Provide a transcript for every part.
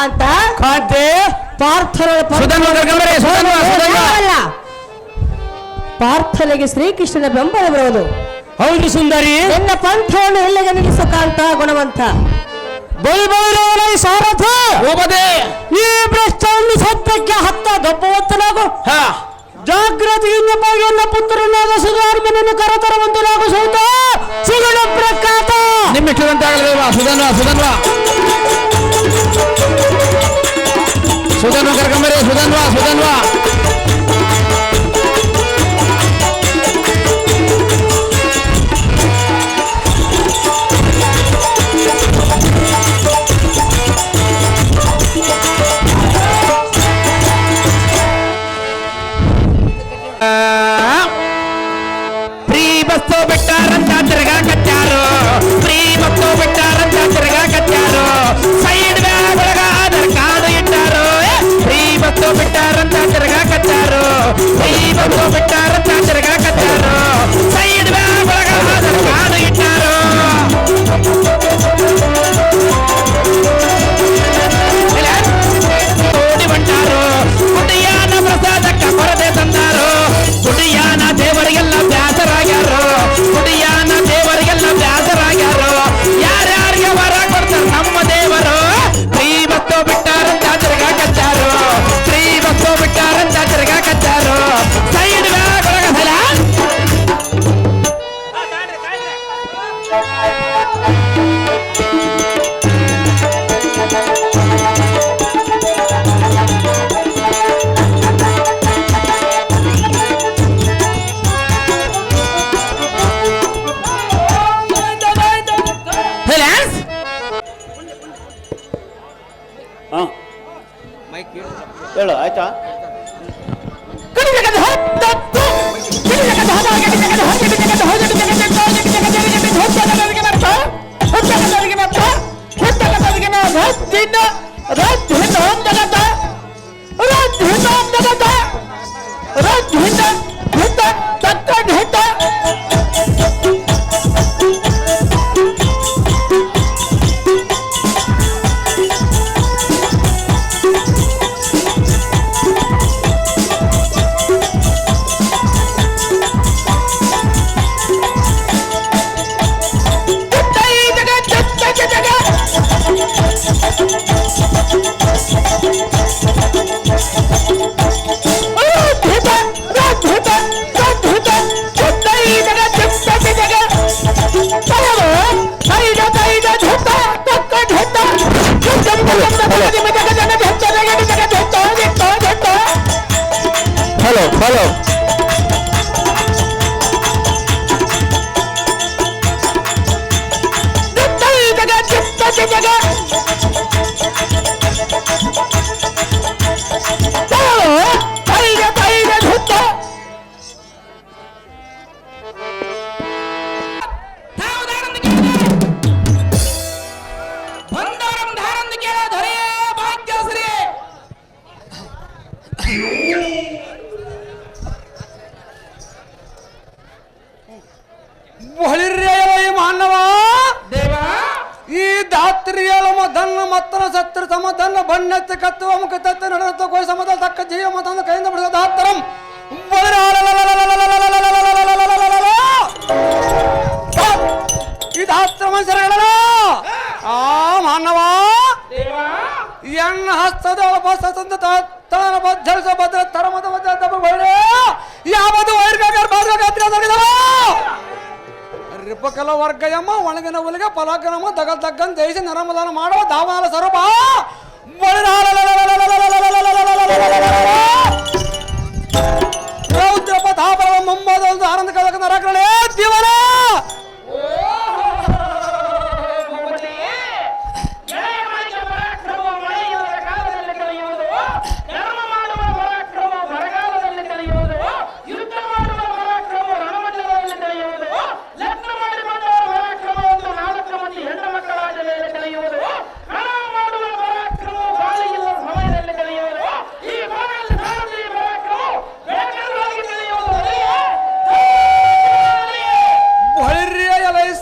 ಕಾಂತ ಕಾಂತೆ ಪಾರ್ಥನಿಗೆ ಶ್ರೀಕೃಷ್ಣನ ಬೆಂಬಲ ಬರುವುದು. ಹೌದು ಸುಂದರಿ, ನಿನ್ನ ಪಂಥವನ್ನು ಎಲ್ಲಿಗೆ ನಿಲ್ಲಿಸು ಕಾಂತ ಗುಣವಂತ. ಸಾರಥ ಈ ಭ್ರಷ್ಟವನ್ನು ಸತ್ಯಕ್ಕೆ ಹತ್ತ ದಪ್ಪವತ್ತನಾಗು. ಜಾಗ್ರತೆಯಿಂದ ನನ್ನ ಪುತ್ರನಾದ ಸುಧಾರ್ಮನನ್ನು ಕರತರವಂತನಾಗು. ಸೌತ ಸುಗಣ ಪ್ರಖ್ಯಾತ ನಿಮ್ಮಿಟ್ಟಂತಾಗಲ್ವಾ ಸುಧನ್ವ ಸುಧನ್ವ ಸುಧನ್ವ ಕರ್ಕೊಂಬರಿ. ಸುಧನ್ವ ಸುಧನ್ವ ಫ್ರೀ ಬಸ್ಸು ಬಿಟ್ಟಾರಂತ ತಿರ್ಗಾ ಕಚ್ಚಾರು. ಫ್ರೀ ಬಸ್ಸು ಬಿಟ್ಟಾರಂತ ತಿರ್ಗಾ ಕಚ್ಚಾರು. ಸೈಡ್ ಬ್ಯಾಗ್ ಒಳಗ ಆಧಾರ್ ಕಾರ್ಡ್ ಇಟ್ಟಾರು. ಫ್ರೀ ಬಸ್ಸು ಬಿಟ್ಟಾರಂತ ತಿರ್ಗಾ ಕಚ್ಚಾರು. ಫ್ರೀ ಬಸ್ಸು ಬಿಟ್ಟಾರಂತ ತಿರ್ಗಾ ಕಚ್ಚಾರು. ಸೈಡ್ ಬ್ಯಾಗ್ ಒಳಗ ಆಧಾರ್ ಕಾರ್ಡ್ ಇಟ್ಟಾರು. ಓಡಿ ಬಂಟಾರು. ಕುಟಿಯಾನ ಪ್ರಸಾದಕ್ಕ ಕೊರತೆ ತಂದಾರು. ಕುಟಿಯಾನ ದೇವರಿಗೆಲ್ಲ ಬ್ಯಾಸರಾಗ್ಯಾರು. ಕುಟಿಯಾನ ದೇವರಿಗೆಲ್ಲ ಬ್ಯಾಸರಾಗ್ಯಾರು. ಯಾರ್ಯಾರಿಗೆ ವರ ಕೊಡ್ತಾರೆ ನಮ್ಮ ದೇವರು. ಫ್ರೀ ಬಸ್ಸು ಬಿಟ್ಟಾರಂತ ತಿರ್ಗಾ ಕಚ್ಚಾರು. ಫ್ರೀ ಬಸ್ಸು ಬಿಟ್ಟಾರಂತ ತಿರ್ಗಾ ಕಚ್ಚಾರು. ಸೈಡ್ ಬ್ಯಾಗ್ ಒಳಗ ಹೇಳು ಆಯ್ತಾ. ಹಲೋ ಹಲೋ ಮಾನವ ಈ ಧಾತ್ರಿಯಳ ಮದನ್ನ ಮತ್ತನ ಸತ್ರ ಸಮದನ್ನ ಬಣ್ಣತ್ತೆ ಕತ್ತುವ ಮುಖ ತತ್ತ ನಡೆದ ಕೋಯ ಸಮದ ತಕ್ಕ ಜೀವ ಮತನ ಕೈಯಿಂದ ಬಿಡಿದ ಧಾತ್ರಂ ಈ ಧಾತ್ರ ಮನುಷ್ಯರ ಆ ಮಾನವ ಎನ್ನ ಹಸ್ತದ ಬಸಂತ ತಾನ ಬಜ್ಜಲ್ಸ ಭದ್ರ ತರಮದ ಬಜ್ಜ ಬಳೆ ಯಾವುದು ವೈರ್ಗಾಗರ್ ಬಾದ್ರಾಗಾತ್ರಿ ಅದರಿದವ ರಿಪ್ಪಕಲ ವರ್ಗಯಮ್ಮ ಒಣಗಿನ ಒಲಿಗೆ ಫಲಾಕನಮ್ಮ ದಗ ತಗ್ಗನ್ ದೇಶ ನರಮದಾನ ಮಾಡುವ ದಾವಾಲ ಸ್ವರೂಪ ರೌದ್ರಪ ತಾಪವ ಮುಂಬಾದ ಒಂದು ಆನಂದ ಕಲಕ ನರಕರಣೆ ಜೀವನ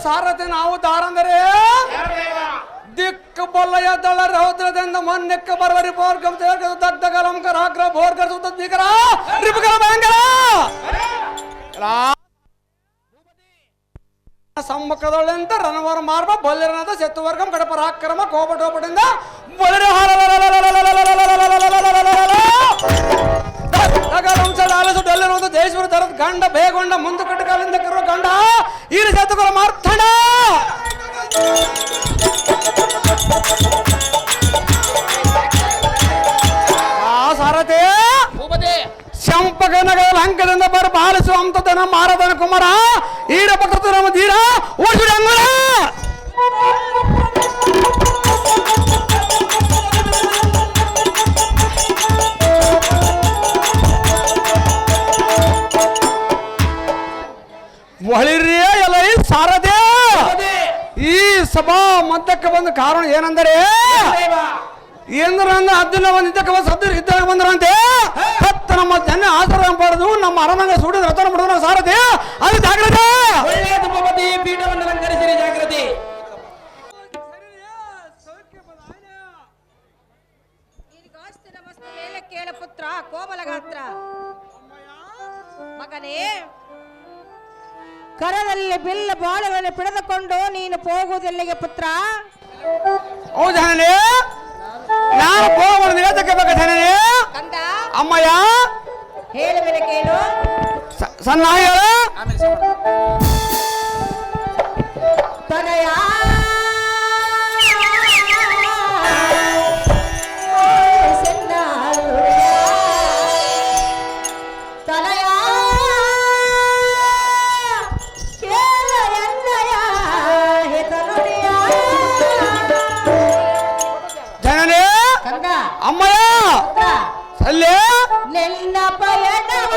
ಸಾರಥಿ ನಾವು ದಾರಂದರೆ ದಿಕ್ಕು ಪೊಲ್ಲಯ ದಳ ರೌದ್ರದಿಂದ ಮೊನ್ನೆಕ್ಕ ಬರವರಿ ಪೋರ್ಗಂ ದಗ್ಧಗಲಂ ಕರಾಗ್ರ ಭೋರ್ಗರ ಸುತ್ತ ಭೀಕರ ರಿಪುಕರ ಭಯಂಕರ ಸಮ್ಮುಖದೊಳೆಂತ ರಣವರ ಮಾರ್ಬ ಬಲ್ಲಿರನಾದ ಸೆತ್ತುವರ್ಗಂ ಕಡಪರ ಆಕ್ರಮ ಕೋಪಟೋಪಟಿಂದ ಬಲಿರ ದೇಶವರ ತರದ ಗಂಡ ಬೇಗೊಂಡ ಮುಂದೆ ಕಟ್ಟಕಾಲಿಂದ ಕರುವ ಗಂಡ ಈ ಸೆತ್ತುಗಳ ಮಾರ್ಥಣ ಸಾರಥಿ ಶಂಪಕನಗಳ ಲಂಕದಿಂದ ಬರ ಬಾಲಿಸುವ ಅಂತದನ ಮಾರದನ ಕುಮಾರ ಈಡ ಪಕ್ಕದ ನಮ್ಮ ಧೀರ ಓಡಿಸಿದ ಅಂಗುಳ ಒಳಿರಿಯ ಎಲ್ಲ ಸಾರಥಿ ಈ ಸಭಾ ಮಧ್ಯಕ್ಕೆ ಬಂದ ಕಾರಣ ಏನೆಂದರೆ ಇಂದ್ರನ ಅರ್ಜುನ ಬಂದಿದ್ದಕ್ಕೆ ಸದ್ಯ ಇದ್ದಾಗ ಬಂದ್ರಂತೆ ಹತ್ತು ನಮ್ಮ ಜನ ಆಸರ ಪಡೆದು ನಮ್ಮ ಅರಮನೆ ಸುಡಿದ ರತನ ಬಿಡುವ ಸಾರಥಿ ಅದು ಜಾಗ್ರತೆ ಪೀಠವನ್ನು ಅಲಂಕರಿಸಿರಿ ಜಾಗೃತಿ ಕೇಳ ಪುತ್ರ ಕೋಮಲಗಾತ್ರ ಮಗನೇ ಕರದಲ್ಲಿ ಬಿಲ್ಲ ಬಾಳವನ್ನು ಪಿಡಿದುಕೊಂಡು ನೀನು ಹೋಗುವುದೆಲ್ಲಿಗೆ ಪುತ್ರ ಹೌದಾನೆ ನಾನು ಹೋಗುವ ನಿರತಕ್ಕೆ ಬೇಕು ಜನನೇ ಕಂದ ಅಮ್ಮಯ್ಯ ಹೇಳುವೆನೆ ಕೇಳು ಸಣ್ಣ ತನಯ ಅಮ್ಮಯ್ಯ ಅಲ್ಲೇ ನಿನ್ನ ಪಯಣವ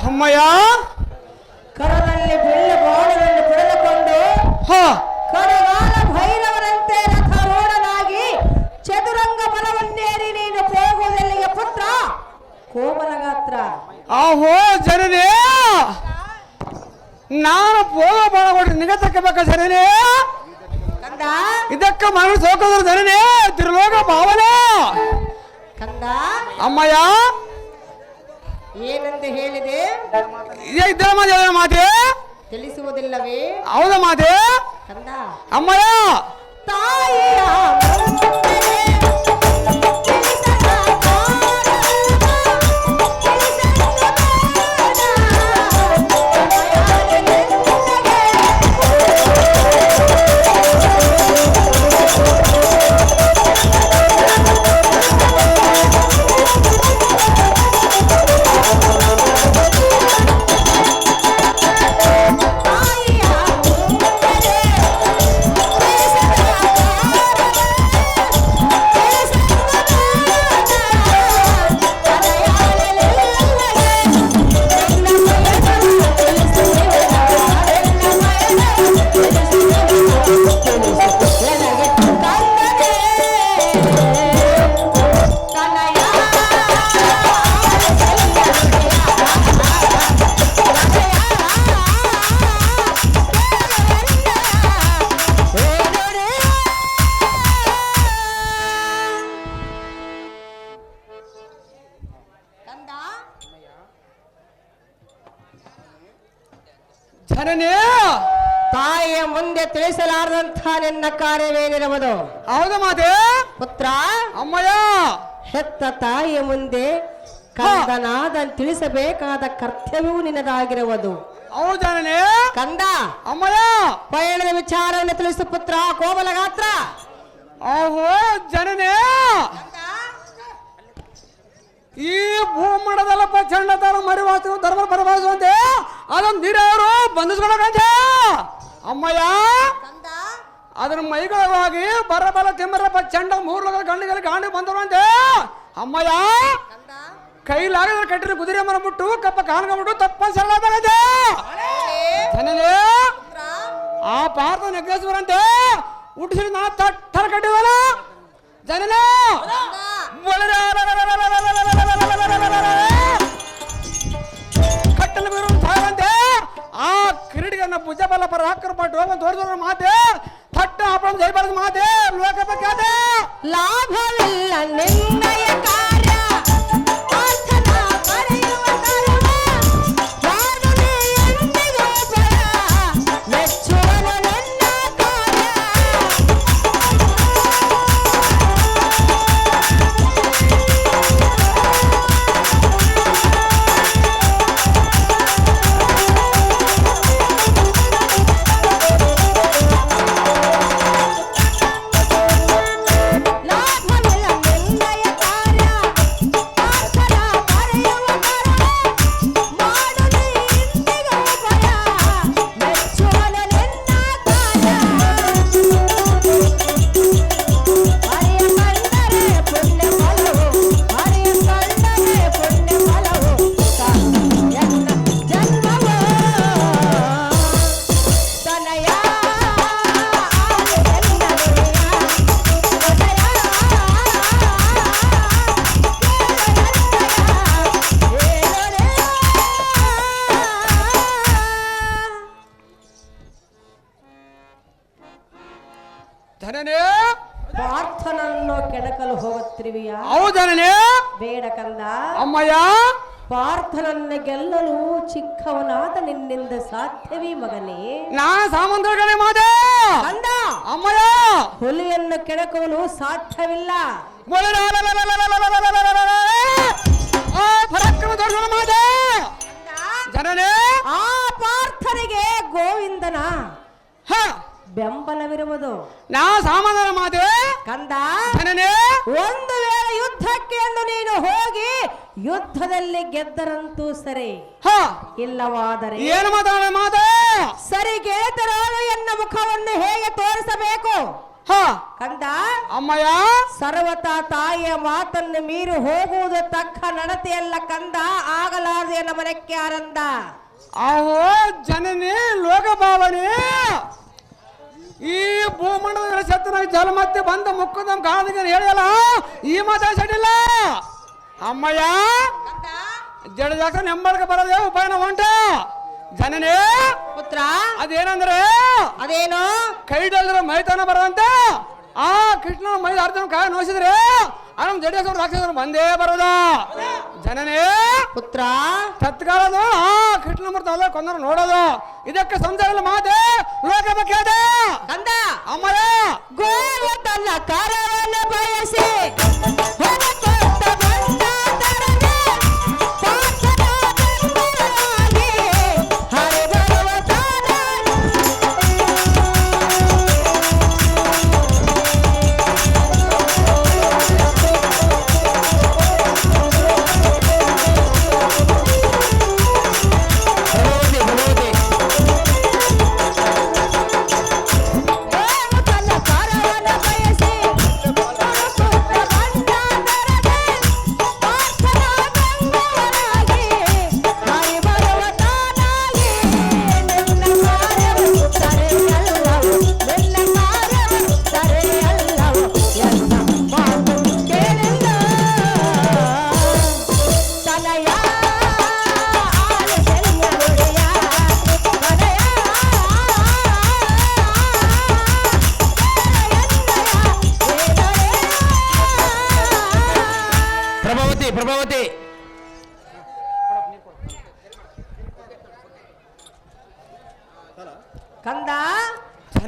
ಅಮ್ಮಯ್ಯ ಕರದಲ್ಲಿ ಬಿಲ್ಲು ಬಾಣವನ್ನು ಪಡೆದುಕೊಂಡು ಕರಗಾಲ ಭೈರವನಂತೆ ರಥರೂಢನಾಗಿ ಚದುರಂಗ ಬಲವನ್ನೇರಿ ನೀನು ಹೋಗುವುದೆಲ್ಲಿಗೆ ಪುತ್ರ ಕೋಮಲಗಾತ್ರ ಆಹೋ ಜನನೇ ನಾನು ಹೋಗ ಬಾಳಗೊಡ್ರಿ ನಿಗತಕ್ಕೆ ಬೇಕ ಜನನೇ ಕಂದ ಇದಕ್ಕೆ ಮನಸ್ಸು ಹೋಗೋದ್ರ ಜನನೇ ತಿರುಲೋಕ ಭಾವನೆ ಕಂದ ಅಮ್ಮಯ್ಯ ಏನಂತ ಹೇಳಿದೆ ಇದೇ ಮಾತೆ ತಿಳಿಸುವುದಿಲ್ಲವೇ ಹೌದ ಮಾತೆ ಕಂದ ಅಮ್ಮಯ್ಯ ತಾಯಿಯ ಜನನೇ ತಾಯಿಯ ಮುಂದೆ ತಿಳಿಸಲಾರದಂಥ ನಿನ್ನ ಕಾರ್ಯವೇನಿರುವುದು? ಹೌದ ಮಾತೆ ಪುತ್ರ, ಅಮ್ಮಯ್ಯ. ಹೆತ್ತ ತಾಯಿಯ ಮುಂದೆ ಕಂದನಾದ ತಿಳಿಸಬೇಕಾದ ಕರ್ತವ್ಯವೂ ನಿನ್ನದಾಗಿರುವುದು. ಹೌದು ಜನನೇ ಕಂದ, ಅಮ್ಮಯ್ಯ. ಪಯಣದ ವಿಚಾರವನ್ನು ತಿಳಿಸು ಪುತ್ರ. ಕೋಮಲ ಗಾತ್ರ. ಓಹೋ ಜನನೇ, ಈ ಭೂಮಂಡಲ ಪ್ರಚಂಡ ತರ ಮರಿವಾಸ ಧರ್ಮ ಪರವಾಸುವಂತೆ ಅದೊಂದು ನೀರವರು ಬಂಧಿಸ್ಕೊಳಕಂತೆ ಅಮ್ಮಯ್ಯ. ಅದರ ಮೈಗಳವಾಗಿ ಬರಬಲ ತಿಮ್ಮರ ಪ್ರಚಂಡ ಮೂರು ಗಂಡಿಗೆ ಗಾಂಡಿ ಬಂದರುವಂತೆ ಅಮ್ಮಯ್ಯ. ಕೈಲಾಗದ ಕಟ್ಟಿನ ಕುದುರೆ ಮರ ಬಿಟ್ಟು ಕಪ್ಪ ಕಾನ್ಕೊಂಡ್ಬಿಟ್ಟು ತಪ್ಪ ಸರಳಾಗದೆ ಜನನೇ. ಆ ಪಾರ್ಥ ನೆಗ್ಗೇಶ್ವರಂತೆ ಹುಟ್ಟಿಸಿ ನಾ ತಟ್ಟರ ಕಟ್ಟಿವಲ್ಲ ಜನನೇ. ಕಟ್ಟಲು ಬೀರು ಸಾಗಂತೆ ಆ ಕಿರೀಟಿಗನ್ನ ಭುಜಬಲ ಪರ ಹಾಕರ್ ಪಟ್ಟು ಹೋಗಂತ ತೋರಿಸೋರ ಮಾತೆ ಥಟ್ಟ ಅಪ್ಪನ ಜೈಬಾರದ ಮಾತೆ ಲೋಕ ಬಗ್ಗೆ ಲಾಭವಿಲ್ಲ ನಿನ್ನಯ ಕಾರ್ಯ ಪ್ರಾರ್ಥನಾ ಪಡೆಯುವ ತರವ ಯಾರುನೇ ಎಂದಿಗೂ ಭಯ ಮೆಚ್ಚುವನು ನನ್ನ ಕಾರ್ಯ. ಪಾರ್ಥನನ್ನು ಕೆಣಕಲು ಹೋಗುತ್ತಿರುವಿಯಾ? ಹೌದನೇ ಬೇಡ ಕಂದ. ಅಮ್ಮಯ್ಯ. ಪಾರ್ಥನನ್ನು ಗೆಲ್ಲಲು ಚಿಕ್ಕವನಾದ ನಿನ್ನಿಂದ ಸಾಧ್ಯವೇ ಮಗನೇ? ನಾ ಸಾಮಂತಗಳೇ ಮಾತೆ ಕಂದ. ಅಮ್ಮಯ್ಯ. ಹುಲಿಯನ್ನು ಕೆಣಕಲು ಸಾಧ್ಯವಿಲ್ಲ. ಪರಾಕ್ರಮ ತೋರಿಸೋಣ ಮಾತೆ ಜನನೇ. ಆ ಪಾರ್ಥನಿಗೆ ಗೋವಿಂದನ ಬೆಂಬಲವಿರುವುದು. ನಾ ಸಾಮಾನ್ಯರ ಮಾತೆ ಕಂದ. ಜನನೇ. ಒಂದು ವೇಳೆ ಯುದ್ಧಕ್ಕೆ ಎಂದು ನೀನು ಹೋಗಿ ಯುದ್ಧದಲ್ಲಿ ಗೆದ್ದರಂತೂ ಸರಿ, ಇಲ್ಲವಾದರೆ ಏನು ಮಾತಾಡ ಮಾತೆ ಸರಿ ಗೆಳೆತರಾಳು ಎನ್ನ ಮುಖವನ್ನು ಹೇಗೆ ತೋರಿಸಬೇಕು ಕಂದ? ಅಮ್ಮಯ್ಯ. ಸರ್ವತ ತಾಯಿಯ ಮಾತನ್ನು ಮೀರಿ ಹೋಗುವುದು ತಕ್ಕ ನಡತೆಯಲ್ಲ ಕಂದ, ಆಗಲಾರದು ಎನ್ನ ಮನಕ್ಕೆ ಆನಂದ. ಆಹೋ ಜನನೇ ಲೋಕ ಭಾವನೆ. ಈ ಭೂಮಂಡಲ ಸತ್ತನ ಜಲ ಮತ್ತೆ ಬಂದ ಮುಕ್ಕದ ಕಾದಿಗೆ ಹೇಳಿಯಲ್ಲ ಈ ಮಾತಾಡಿಲ್ಲ ಅಮ್ಮಯ್ಯ. ಜಡಜಾಕ ನೆಂಬರ್ಗ ಬರೋದೇ ಉಪಾಯನ ಹೊಂಟ ಜನನೇ. ಪುತ್ರ, ಅದೇನಂದ್ರೆ ಅದೇನು ಕೈಡಲ್ರ ಮೈತಾನ ಬರೋದಂತ. ಆ ಕೃಷ್ಣನ ಮೈ ಅರ್ಧ ಕಾಯ ನೋಸಿದ್ರೆ ಅನಮ್ ಜಡೇಶ್ವರ ರಾಕ್ಷಸರು ಬಂದೇ ಬರೋದ ಜನನೇ. ಪುತ್ರ, ತತ್ಕಾಲದು ಆ ಕೃಷ್ಣ ಮೂರ್ತ ಕೊಂದರು ನೋಡೋದು ಇದಕ್ಕೆ ಸಂಸಾರ ಮಾತೆ ಲೋಕ ಬಗ್ಗೆ ಕಂದ. ಅಮ್ಮಯ್ಯ. ಗೋವತನ ಕರವನ್ನು ಬಯಸಿ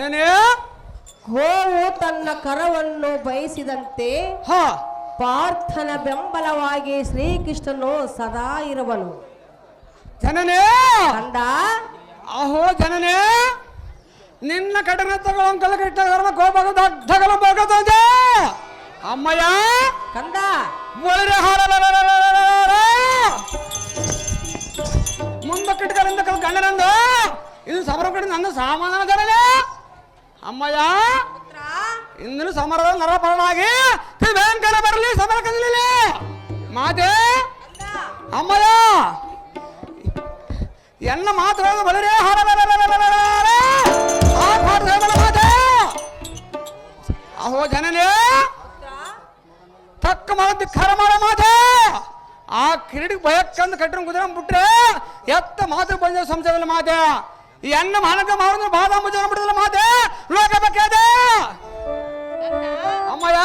ಜನನೇ ಗೋವು ತನ್ನ ಕರವನ್ನು ಬಯಸಿದಂತೆ ಹಾ ಪಾರ್ಥನ ಬೆಂಬಲವಾಗಿ ಶ್ರೀಕೃಷ್ಣನು ಸದಾ ಇರುವನು. ಜನನೇ ಕಂದ ಅಹೋ ಜನನೇ ನಿನ್ನ ಕಟನ ತಗೊಳ್ಳಂಕಲ್ಲ ಕೃಷ್ಣ ಧರ್ಮ ಕೋಪಗ ದಗ್ಧಗಲ ಬಗತದೆ ಅಮ್ಮಯ್ಯ ಕಂದ ಒಳರೆ ಮುಂದೆ ಕಿಟ್ಕಲಿಂದ ಕಲ್ ಗಂಡನಂದು ಇದು ಸಮರ ಕಡೆ ನನ್ನ ಸಾಮಾನ ಜನನೇ ಅಮ್ಮಯ್ಯ ಇಂದಿನ ಸಮರದ ನರಪರನಾಗಿ ಭಯಂಕರ ಬರಲಿ ಸಮರ ಕದಲಿಲ್ಲ ಮಾತೆ ಅಮ್ಮಯ್ಯ ಎನ್ನ ಮಾತ್ರ ಬಲರೇ ಮಾತೆ ಅಹೋ ಜನನೇ ತಕ್ಕ ಮಾಡ ಖರ ಮಾಡ ಮಾತೆ ಆ ಕಿರೀಟಿಗೆ ಭಯಕ್ಕಂದು ಕಟ್ಟಿನ ಕುದುರೆ ಬಿಟ್ರೆ ಎತ್ತ ಮಾತು ಬಂದ ಸಂಶಯವಿಲ್ಲ ಮಾತೆ ಎನ್ನ ಮಾನಕ ಮಾಡಿದ್ರೆ ಬಾದಾಮ ಜನ ಬಿಡದಿಲ್ಲ ಮಾತೆ ಲೋಕ ಬೇಕೇದೆ ಅಮ್ಮಯ್ಯ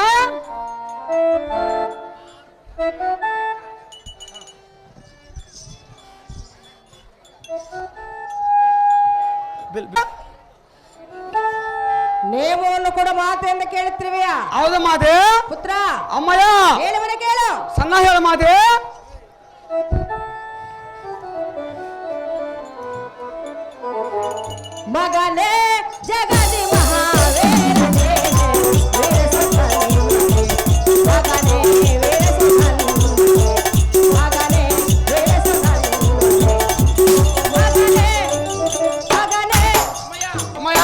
ನೇಮವನ್ನು ಕೂಡ ಮಾತೆಯಿಂದ ಕೇಳುತ್ತಿರುವೆಯಾ? ಹೌದ ಮಾತೆ ಪುತ್ರ ಅಮ್ಮಯ್ಯ ಹೇಳುವನ ಕೇಳು. ಸಣ್ಣ ಹೇಳ ಮಾತೆ ಮಗನೇ ಜಗದಿ ಮಹಾವೇರನೇ ಮಗನೇ ಮಗನೇ ಮಗನೇ ಮಗನೇ ಅಮ್ಮಯ್ಯ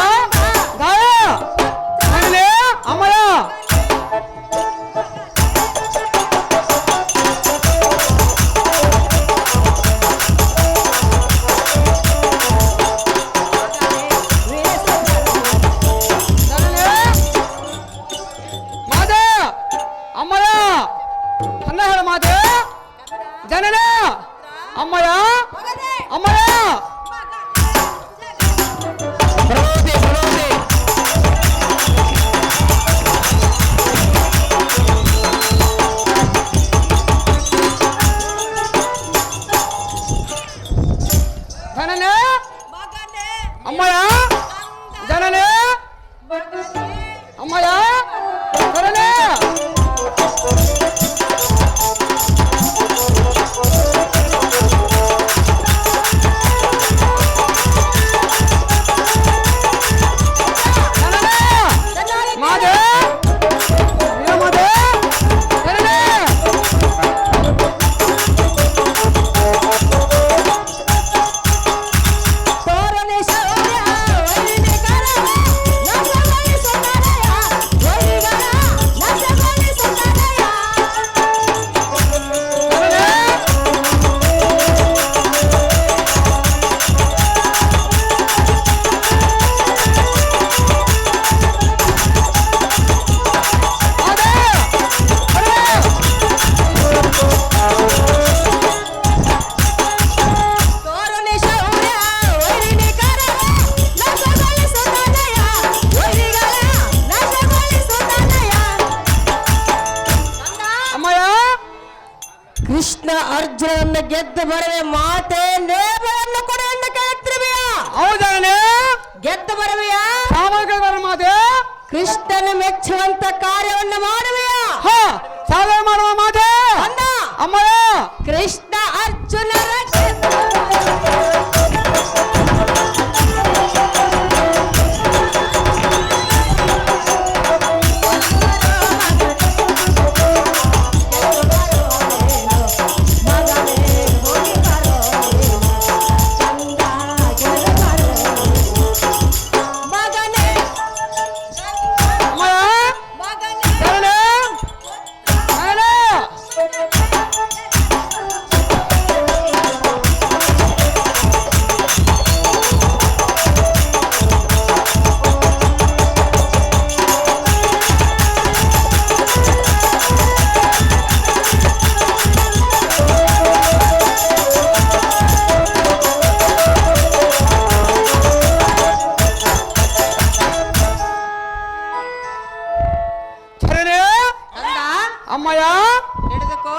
ಗಾಯ ಮಗನೇ ಅಮ್ಮಯ್ಯ ಜನನೇ ಅಮ್ಮಯ್ಯ ಅಮ್ಮಯ್ಯ ಜನನೇ ಅಮ್ಮಯ್ಯ ಜನನೇ ಅಮ್ಮಯ್ಯ ಜನನೇ ಕೃಷ್ಣ ಅರ್ಜುನನ್ನ ಗೆದ್ದು ಬರವೆ ಮಾತೆ ನೇಮವನ್ನು ಕೊಡು ಎಂದು ಕೇಳುತ್ತಿರುವೆಯಾ? ಹೌದನೇ ಗೆದ್ದು ಬರುವೆಯಾ? ಸಾಮಾನ್ಯ ಬರ ಮಾತೆ ಕೃಷ್ಣನ ಮೆಚ್ಚುವಂತ ಕಾರ್ಯವನ್ನು ಮಾಡುವೆಯಾ? ಸಾಧನೆ ಮಾಡುವ ಮಾತೆ ಅಂದ ಅಮ್ಮಯ್ಯ ಕೃಷ್ಣ ಅರ್ಜುನರ ಅಮ್ಮಯ್ಯ ಹಿಡಿದುಕೋ